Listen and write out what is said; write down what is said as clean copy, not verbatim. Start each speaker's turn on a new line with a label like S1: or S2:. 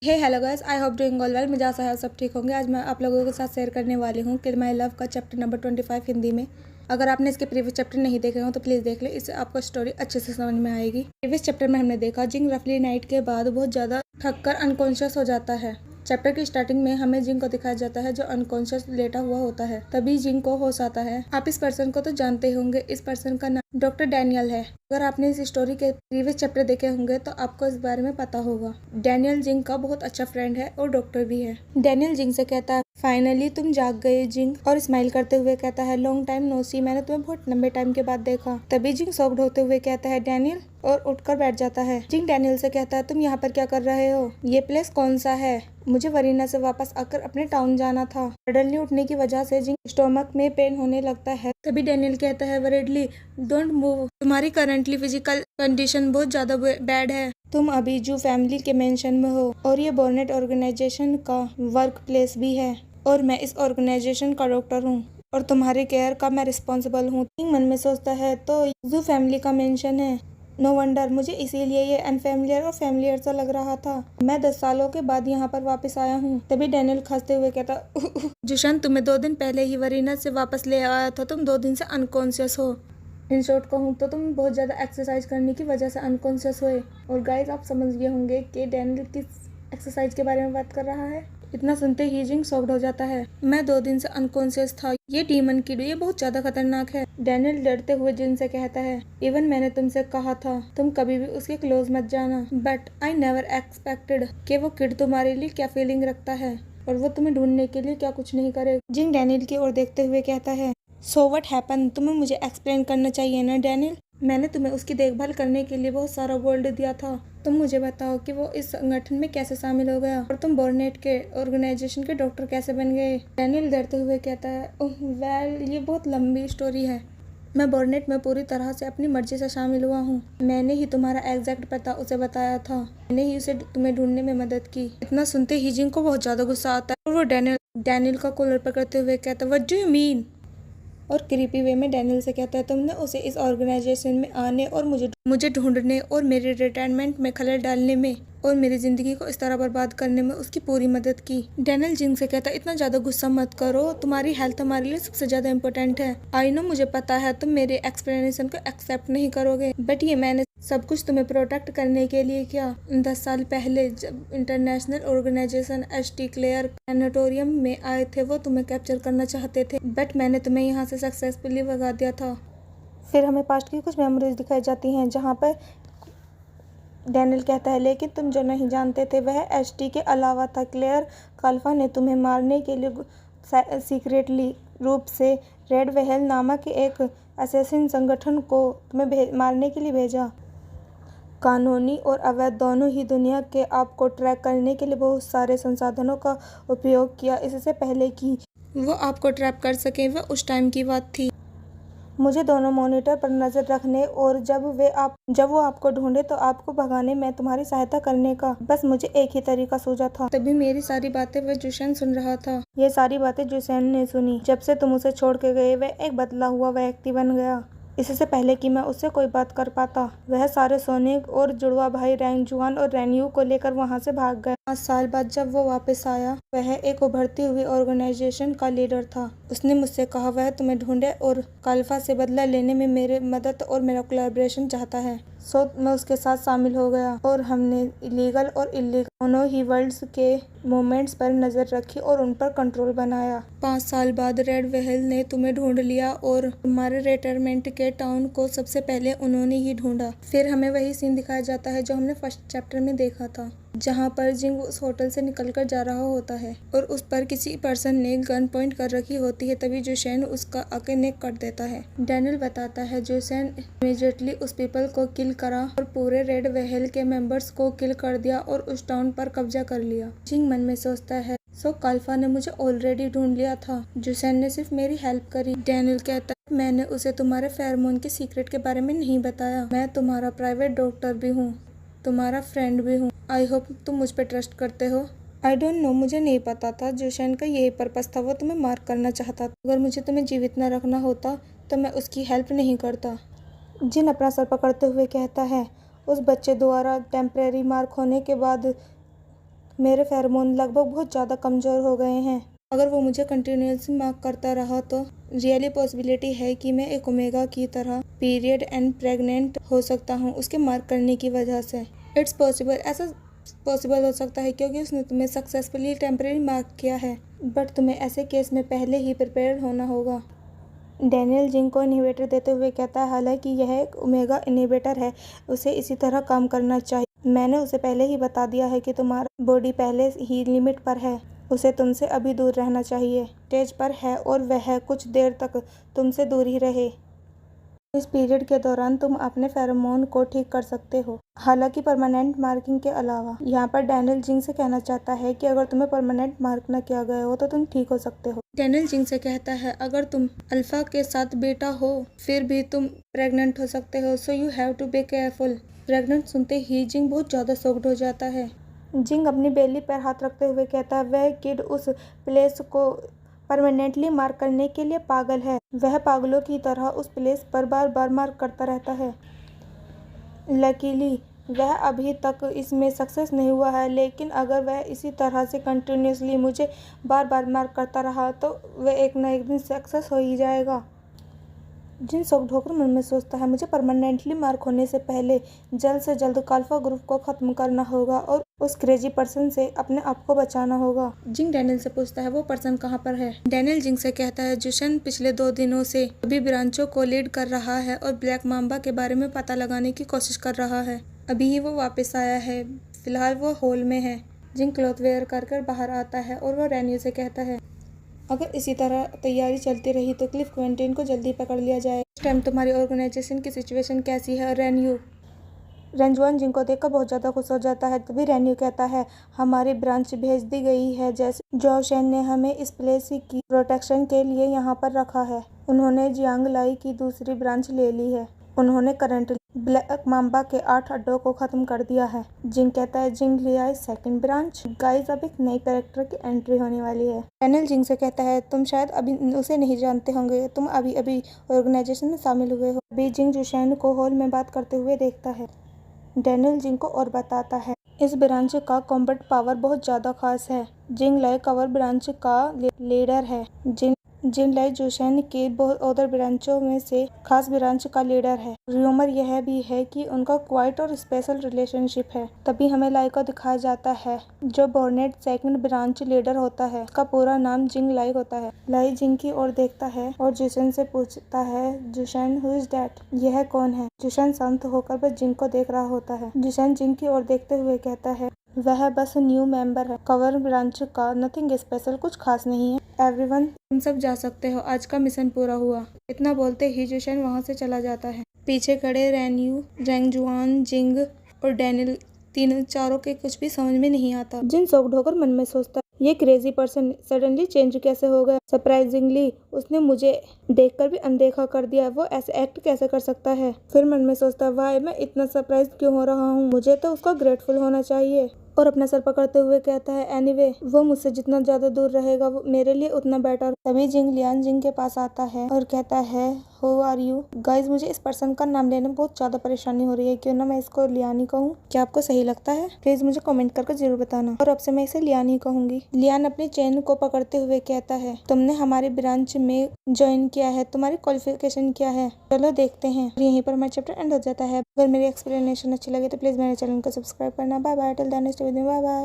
S1: Hey hello guys, I hope doing all well. मुझे आशा है आप सब ठीक होंगे। आज मैं आप लोगों के साथ शेयर करने वाली हूँ किल माई लव का चैप्टर नंबर 25 हिंदी में। अगर आपने इसके प्रीवियस चैप्टर नहीं देखे हो तो प्लीज़ देख ले, इससे आपको स्टोरी अच्छे से समझ में आएगी। प्रीवियस चैप्टर में हमने देखा जिंग रफली नाइट के बाद बहुत ज़्यादा थक कर अनकॉन्शियस हो जाता है। चैप्टर की स्टार्टिंग में हमें जिंग को दिखाया जाता है जो अनकॉन्शियस लेटा हुआ होता है। तभी जिंग को होश आता है। आप इस पर्सन को तो जानते होंगे, इस पर्सन का नाम डॉक्टर डैनियल है। अगर आपने इस स्टोरी के प्रीवियस चैप्टर देखे होंगे तो आपको इस बारे में पता होगा। डैनियल जिंग का बहुत अच्छा फ्रेंड है और डॉक्टर भी है। डैनियल जिंग से कहता है फाइनली तुम जाग गए जिंग, और स्माइल करते हुए कहता है लॉन्ग टाइम नो सी, मैंने तुम्हें बहुत लंबे टाइम के बाद देखा। तभी जिंग शॉक्ड होते हुए कहता है डैनियल, और उठकर बैठ जाता है। जिंग डैनियल से कहता है तुम यहाँ पर क्या कर रहे हो, ये प्लेस कौन सा है, मुझे वरीना से वापस आकर अपने टाउन जाना था। सडनली उठने की वजह से जिंग स्टोमक में पेन होने लगता है। तभी डैनियल कहता है वरीडली डोंट मूव, तुम्हारी करंटली फिजिकल कंडीशन बहुत ज्यादा बैड है। तुम अभी जू फैमिली के मेंशन में हो और ये बॉर्नेट ऑर्गेनाइजेशन का वर्क प्लेस भी है, और मैं इस ऑर्गेनाइजेशन का डॉक्टर हूँ और तुम्हारे केयर का मैं रिस्पॉन्सिबल हूँ। मन में सोचता है तो जू फैमिली का मेंशन है, नो वंडर, मुझे इसीलिए ये अनफेमिलियर और फेमिलियर सा लग रहा था। मैं 10 सालों के बाद यहाँ पर वापस आया हूँ। तभी डैनियल खांसते हुए कहता जुशन, तुम्हें 2 दिन पहले ही वरीना से वापस ले आया था, तुम 2 दिन से अनकॉन्शियस हो। इन शॉर्ट कहूँ तो तुम बहुत ज़्यादा एक्सरसाइज करने की वजह से अनकॉन्शियस हुए। और गाइज आप समझ गए होंगे कि डैनियल किस एक्सरसाइज के बारे में बात कर रहा है। इतना सुनते ही जिंग शॉक्ड हो जाता है। मैं 2 दिन से अनकॉन्शियस था, ये डीमन किड ये बहुत ज्यादा खतरनाक है। डैनियल डरते हुए जिंग से कहता है इवन मैंने तुमसे कहा था तुम कभी भी उसके क्लोज मत जाना, बट आई नेवर एक्सपेक्टेड कि वो किड तुम्हारे लिए क्या फीलिंग रखता है और वो तुम्हें ढूंढने के लिए क्या कुछ नहीं करे। जिंग डैनियल की ओर देखते हुए कहता है सो व्हाट हैपन, तुम्हें मुझे एक्सप्लेन करना चाहिए ना डैनियल। मैंने तुम्हें उसकी देखभाल करने के लिए बहुत सारा गोल्ड दिया था, तुम मुझे बताओ कि वो इस संगठन में कैसे शामिल हो गया और तुम बॉर्नेट के ऑर्गेनाइजेशन के डॉक्टर कैसे बन गए। डैनियल डरते हुए कहता है ओह वेल, ये बहुत लंबी स्टोरी है। मैं बॉर्नेट में पूरी तरह से अपनी मर्जी से शामिल हुआ हूँ। मैंने ही तुम्हारा एग्जैक्ट पता उसे बताया था, मैंने ही उसे तुम्हें ढूंढने में मदद की। इतना सुनते ही जिंग को बहुत ज्यादा गुस्सा आता है और वो डैनियल का कॉलर पकड़ते हुए कहता है व्हाट डू यू मीन, और क्रीपी वे में डैनियल से कहता है तुमने उसे इस ऑर्गेनाइजेशन में आने और मुझे ढूंढने और मेरे रिटायरमेंट में खलल डालने में और मेरी जिंदगी को इस तरह बर्बाद करने में उसकी पूरी मदद की। डैनियल जिंग से कहता है इतना ज्यादा गुस्सा मत करो, तुम्हारी हेल्थ हमारे लिए सबसे ज्यादा इम्पोर्टेंट है। आई नो, मुझे पता है तुम मेरे एक्सप्लेनेशन को एक्सेप्ट नहीं करोगे, बट ये मैंने सब कुछ तुम्हें प्रोटेक्ट करने के लिए किया। 10 साल पहले जब इंटरनेशनल ऑर्गेनाइजेशन एच.टी. क्लेयर प्लानेटोरियम में आए थे वो तुम्हें कैप्चर करना चाहते थे, बट मैंने तुम्हें यहाँ से सक्सेसफुली भगा दिया था। फिर हमें पास्ट की कुछ मेमोरीज दिखाई जाती हैं जहाँ पर डैनियल कहता है लेकिन तुम जो नहीं जानते थे वह एच.टी. के अलावा था। क्लेयर काल्फा ने तुम्हें मारने के लिए सीक्रेटली रूप से रेड वेहल नामक एक असैसिन संगठन को तुम्हें मारने के लिए भेजा। कानूनी और अवैध दोनों ही दुनिया के आपको ट्रैक करने के लिए बहुत सारे संसाधनों का उपयोग किया, इससे पहले कि वो आपको ट्रैप कर सके। वह उस टाइम की बात थी। मुझे दोनों मॉनिटर पर नजर रखने और जब वो आपको ढूंढे तो आपको भगाने में तुम्हारी सहायता करने का बस मुझे एक ही तरीका सूझा था। तभी मेरी सारी बातें वह जुशन सुन रहा था। ये सारी बातें जुसैन ने सुनी। जब से तुम उसे छोड़ के गए वह एक बदला हुआ व्यक्ति बन गया। इससे पहले कि मैं उससे कोई बात कर पाता वह सारे सोनिक और जुड़वा भाई रैंगजुआन और रैन्यू को लेकर वहां से भाग गया। 5 साल बाद जब वो वापस आया वह एक उभरती हुई ऑर्गेनाइजेशन का लीडर था। उसने मुझसे कहा वह तुम्हें ढूंढे और काल्फा से बदला लेने में मेरे मदद और मेरा कोलैबोरेशन चाहता है। सो मैं उसके साथ शामिल हो गया और हमने इलीगल और इलीगल दोनों ही वर्ल्ड्स के मूवमेंट्स पर नजर रखी और उन पर कंट्रोल बनाया। 5 साल बाद रेड वेहल ने तुम्हें ढूंढ लिया और तुम्हारे रिटायरमेंट के टाउन को सबसे पहले उन्होंने ही ढूंढा। फिर हमें वही सीन दिखाया जाता है जो हमने फर्स्ट चैप्टर में देखा था, जहाँ पर जिंग उस होटल से निकलकर जा रहा होता है और उस पर किसी पर्सन ने गन पॉइंट कर रखी होती है। तभी जोसेन उसका आके नेक काट देता है। डैनियल बताता है जोसेन इमीडिएटली उस पीपल को किल करा और पूरे रेड वेहल के मेंबर्स को किल कर दिया और उस टाउन पर कब्जा कर लिया। जिंग मन में सोचता है सो काल्फा ने मुझे ऑलरेडी ढूंढ लिया था, जोसेन ने सिर्फ मेरी हेल्प करी। डैनियल कहता है मैंने उसे तुम्हारे फेरोमोन के सीक्रेट के बारे में नहीं बताया। मैं तुम्हारा प्राइवेट डॉक्टर भी हूँ, तुम्हारा फ्रेंड भी हूँ। आई होप तुम मुझ पर ट्रस्ट करते हो। आई डोंट नो, मुझे नहीं पता था जोसेन का यही पर्पस था, वो तुम्हें मार करना चाहता था। अगर मुझे तुम्हें जीवित न रखना होता तो मैं उसकी हेल्प नहीं करता। जिन अपना सर पकड़ते हुए कहता है उस बच्चे द्वारा टेम्परेरी मार्क होने के बाद मेरे फेरोमोन लगभग बहुत ज़्यादा कमज़ोर हो गए हैं। अगर वो मुझे कंटिन्यूसली मार्क करता रहा तो रियली पॉसिबिलिटी है कि मैं एक ओमेगा की तरह पीरियड एंड प्रेग्नेंट हो सकता हूँ उसके मार्क करने की वजह से। इट्स पॉसिबल, ऐसा पॉसिबल हो सकता है क्योंकि उसने तुम्हें सक्सेसफुली टेम्परेरी मार्क किया है, बट तुम्हें ऐसे केस में पहले ही प्रिपेयर होना होगा। डैनियल जिंग को इनहिबिटर देते हुए कहता है, हालांकि यह एक ओमेगा इनहिबिटर है, उसे इसी तरह काम करना चाहिए। मैंने उसे पहले ही बता दिया है कि तुम्हारा बॉडी पहले ही लिमिट पर है, उसे तुमसे अभी दूर रहना चाहिए। स्टेज पर है और वह कुछ देर तक तुमसे दूर ही रहे। इस पीरियड के दौरान तुम अपने फेरोमोन को ठीक कर सकते हो, हालांकि परमानेंट मार्किंग के अलावा। यहाँ पर डैनियल जिंग से कहना चाहता है कि अगर तुम्हें परमानेंट मार्क न किया गया हो तो तुम ठीक हो सकते हो। डैनियल जिंग से कहता है, अगर तुम अल्फा के साथ बीटा हो फिर भी तुम प्रेग्नेंट हो सकते हो, so you have to be careful. Pregnant सुनते ही जिंग बहुत ज़्यादा शॉक्ड हो जाता है। जिंग अपनी बेली पर हाथ रखते हुए कहता है, वह किड उस प्लेस को परमानेंटली मार्क करने के लिए पागल है। वह पागलों की तरह उस प्लेस पर बार बार मार्क करता रहता है। लकीली वह अभी तक इसमें सक्सेस नहीं हुआ है, लेकिन अगर वह इसी तरह से कंटिन्यूसली मुझे बार बार मार्क करता रहा तो वह एक न एक दिन सक्सेस हो ही जाएगा। जिन शॉक्ड होकर मन में सोचता है, मुझे परमानेंटली मार्क होने से पहले जल्द से जल्द अल्फा ग्रुप को खत्म करना होगा और उस क्रेजी पर्सन से अपने आप को बचाना होगा। जिंग डैनियल से पूछता है, वो पर्सन कहाँ पर है? डैनियल जिंग से कहता है, जुशन पिछले 2 दिनों से अभी ब्रांचों को लीड कर रहा है और ब्लैक मांबा के बारे में पता लगाने की कोशिश कर रहा है। अभी ही वो वापस आया है, फिलहाल वो हॉल में है। जिंग क्लॉथ वेयर कर बाहर आता है और वो रैन्यू से कहता है, अगर इसी तरह तैयारी चलती रही तो क्लिफ क्वेंटिन को जल्दी पकड़ लिया जाए। इस टाइम तुम्हारी ऑर्गेनाइजेशन की सिचुएशन कैसी है? रैन्यू रंजवान जिंग को देखकर बहुत ज़्यादा खुश हो जाता है। तभी रैन्यू कहता है, हमारी ब्रांच भेज दी गई है, जैसे जो शेन ने हमें इस प्लेस की प्रोटेक्शन के लिए यहाँ पर रखा है। उन्होंने जियांग लाई की दूसरी ब्रांच ले ली है। उन्होंने करंटली ब्लैक मांबा के 8 अड्डों को खत्म कर दिया है। जिंग कहता है, जिंग लियाई सेकंड ब्रांच। गाइस, अब एक नई कैरेक्टर की एंट्री होने वाली है। डैनियल जिंग से कहता है, तुम शायद अभी उसे नहीं जानते होंगे, तुम अभी अभी ऑर्गेनाइजेशन में शामिल हुए हो। अभी जिंग जुशैन को हॉल में बात करते हुए देखता है। डैनियल जिंग को और बताता है, इस ब्रांच का कॉम्बैट पावर बहुत ज़्यादा खास है। जिंग लाई कवर ब्रांच का लीडर है। जिंग लाई जोशैन के बहुत अदर ब्रांचों में से खास ब्रांच का लीडर है। रूमर यह भी है कि उनका क्वाइट और स्पेशल रिलेशनशिप है। तभी हमें लाई को दिखाया जाता है, जो बॉर्नेट सेकंड ब्रांच लीडर होता है। उसका पूरा नाम जिंग लाई होता है। लाई जिंग की ओर देखता है और जुशन से पूछता है, जुशन, हु इज दैट? यह कौन है? जुशन शांत होकर बस जिंग को देख रहा होता है। जुशन जिंग की ओर देखते हुए कहता है, वह बस न्यू मेंबर है कवर ब्रांच का, नथिंग स्पेशल, कुछ खास नहीं है। एवरीवन, तुम सब जा सकते हो, आज का मिशन पूरा हुआ। इतना बोलते ही जुशन वहाँ से चला जाता है। पीछे खड़े रैन्यू, रंगजुआन, जिंग और डैनियल तीनों चारों के कुछ भी समझ में नहीं आता। जिन शॉक्ड होकर मन में सोचता, ये क्रेजी पर्सन सडनली चेंज कैसे हो गया? सरप्राइजिंगली उसने मुझे देखकर भी अनदेखा कर दिया, वो ऐसे एक्ट कैसे कर सकता है? फिर मन में सोचता, वाह, मैं इतना सरप्राइज क्यों हो रहा हूँ? मुझे तो उसका ग्रेटफुल होना चाहिए। और अपना सर पकड़ते हुए कहता है, एनीवे, वो मुझसे जितना ज्यादा दूर रहेगा वो मेरे लिए उतना बेटर। तभी जिंग लियान जिंग के पास आता है और कहता है, हु आर यू? गाइज, मुझे इस पर्सन का नाम लेने में बहुत ज्यादा परेशानी हो रही है, क्यों ना मैं इसको लियान ही कहूँ? क्या आपको सही लगता है? प्लीज मुझे कमेंट करके जरूर बताना। और अब से मैं इसे लियान ही कहूंगी। लियान अपनी चेन को पकड़ते हुए कहता है, तुमने हमारी ब्रांच में ज्वाइन किया है, तुम्हारी क्वालिफिकेशन क्या है? चलो देखते हैं। यहीं पर हमारा चैप्टर एंड हो जाता है। अगर मेरी एक्सप्लेनेशन अच्छी लगी तो प्लीज मेरे चैनल को सब्सक्राइब करना। Bye bye, till then next video, bye bye.